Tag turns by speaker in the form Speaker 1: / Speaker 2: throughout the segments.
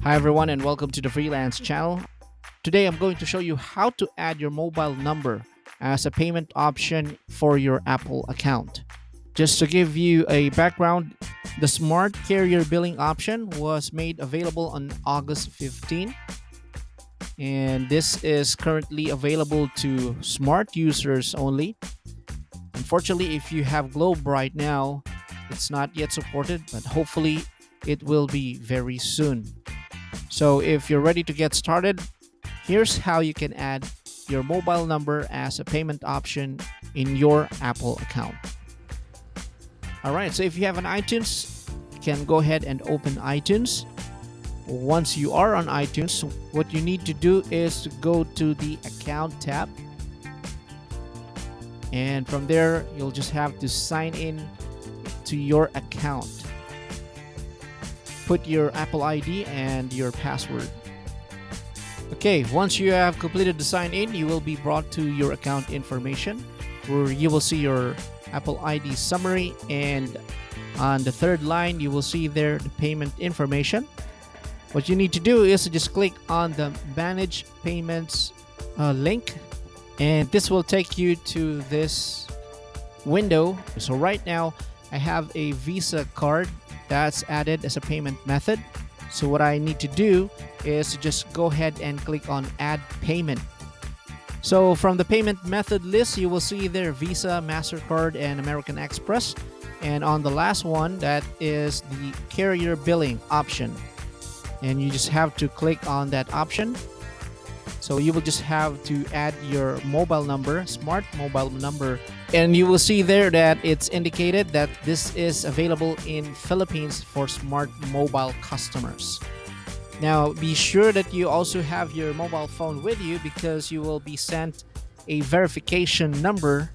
Speaker 1: Hi everyone and welcome to the Freelance channel. Today I'm going to show you how to add your mobile number as a payment option for your Apple account. Just to give you a background, the Smart Carrier Billing option was made available on August 15, and this is currently available to smart users only. Unfortunately, if you have Globe right now, it's not yet supported, but hopefully it will be very soon. So if you're ready to get started, here's how you can add your mobile number as a payment option in your Apple account. Alright, so if you have an iTunes, you can go ahead and open iTunes. Once you are on iTunes, what you need to do is to go to the Account tab. And from there, you'll just have to sign in to your account. Put your Apple ID and your password. Okay, once you have completed the sign in, you will be brought to your account information where you will see your Apple ID summary, and on the third line you will see there the payment information. What you need to do is to just click on the Manage Payments link, and this will take you to this window. So right now I have a Visa card that's added as a payment method. So what I need to do is to just go ahead and click on Add Payment. So from the payment method list, you will see there Visa, MasterCard, and American Express. And on the last one, that is the carrier billing option. And you just have to click on that option. So you will just have to add your mobile number, smart mobile number, and you will see there that it's indicated that this is available in Philippines for smart mobile customers. Now be sure that you also have your mobile phone with you because you will be sent a verification number.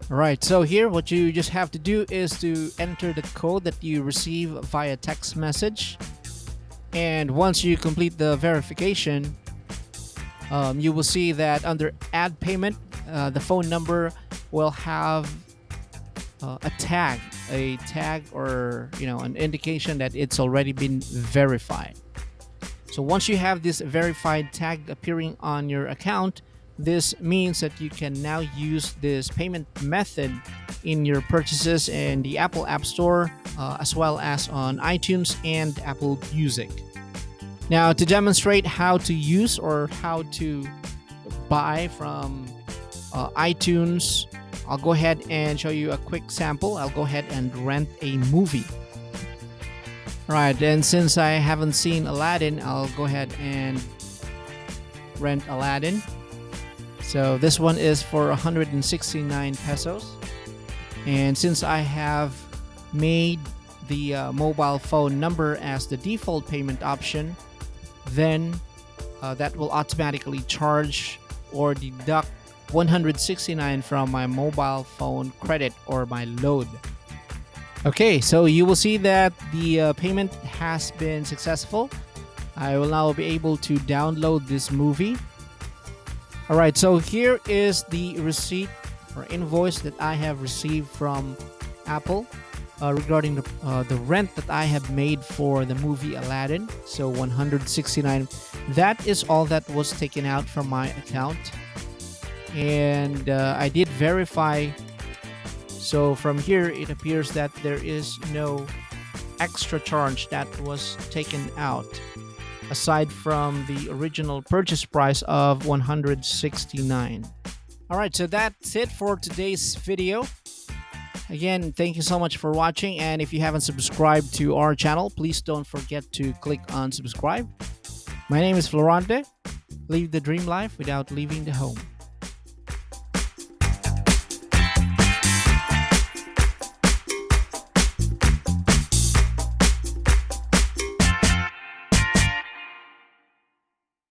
Speaker 1: Alright, so here what you just have to do is to enter the code that you receive via text message. And once you complete the verification, you will see that under Add Payment, the phone number will have a tag or an indication that it's already been verified. So once you have this verified tag appearing on your account, this means that you can now use this payment method in your purchases in the Apple App Store, as well as on iTunes and Apple Music. Now, to demonstrate how to use or how to buy from iTunes, I'll go ahead and show you a quick sample. I'll go ahead and rent a movie. Alright, and since I haven't seen Aladdin, I'll go ahead and rent Aladdin. So this one is for 169 pesos. And since I have made the mobile phone number as the default payment option, then that will automatically charge or deduct 169 from my mobile phone credit or my load. Okay, so you will see that the payment has been successful. I will now be able to download this movie. Alright, so here is the receipt or invoice that I have received from Apple regarding the rent that I have made for the movie Aladdin. So 169. That is all that was taken out from my account. And I did verify. So from here, it appears that there is no extra charge that was taken out aside from the original purchase price of 169. Alright, so that's it for today's video. Again, thank you so much for watching, and if you haven't subscribed to our channel, please don't forget to click on subscribe. My name is Florante. Live the dream life without leaving the home.